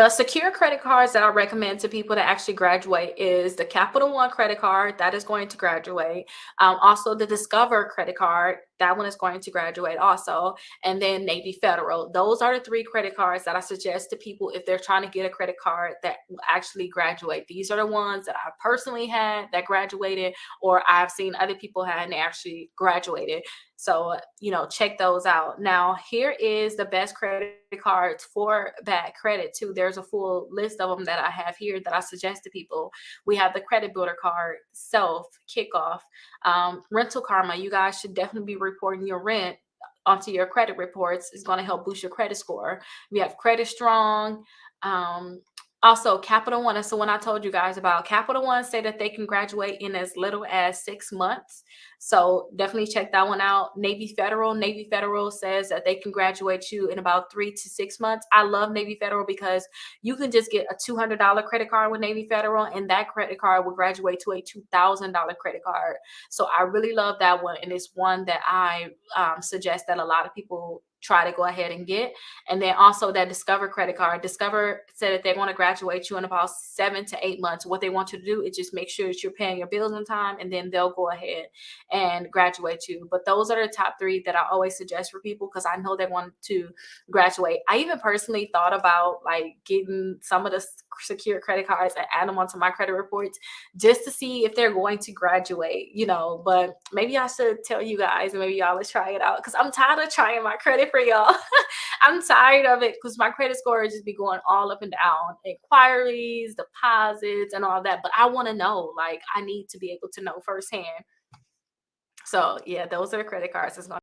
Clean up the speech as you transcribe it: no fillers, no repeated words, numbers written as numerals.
The secure credit cards that I recommend to people to actually graduate is the Capital One credit card that is going to graduate. Also, the Discover credit card, that one is going to graduate also. And then Navy Federal. Those are the three credit cards that I suggest to people if they're trying to get a credit card that will actually graduate. These are the ones that I personally had that graduated, or I've seen other people had and they actually graduated. So, check those out. Now, here is the best credit cards for bad credit, too. There's a full list of them that I have here that I suggest to people. We have the Credit Builder card, Self, Kickoff, Rental Karma. You guys should definitely be reporting your rent onto your credit reports. It's going to help boost your credit score. We have Credit Strong. Um, Also, Capital One. And so when I told you guys about Capital One, say that they can graduate in as little as 6 months. So definitely check that one out. Navy Federal. Navy Federal says that they can graduate you in about 3 to 6 months. I love Navy Federal because you can just get a $200 credit card with Navy Federal, and that credit card will graduate to a $2,000 credit card. So I really love that one, and it's one that I suggest that a lot of people try to go ahead and get. And then also that Discover credit card. Discover said that they want to graduate you in about 7 to 8 months. What they want you to do is just make sure that you're paying your bills on time, and then they'll go ahead and graduate you. But those are the top three that I always suggest for people because I know they want to graduate. I even personally thought about like getting some of the secure credit cards and add them onto my credit reports just to see if they're going to graduate. But maybe I should tell you guys and maybe y'all will try it out because I'm tired of trying my credit for y'all. I'm tired of it because my credit score just be going all up and down. Inquiries, deposits, and all that. But I want to know, like, I need to be able to know firsthand. So yeah, those are the credit cards. It's going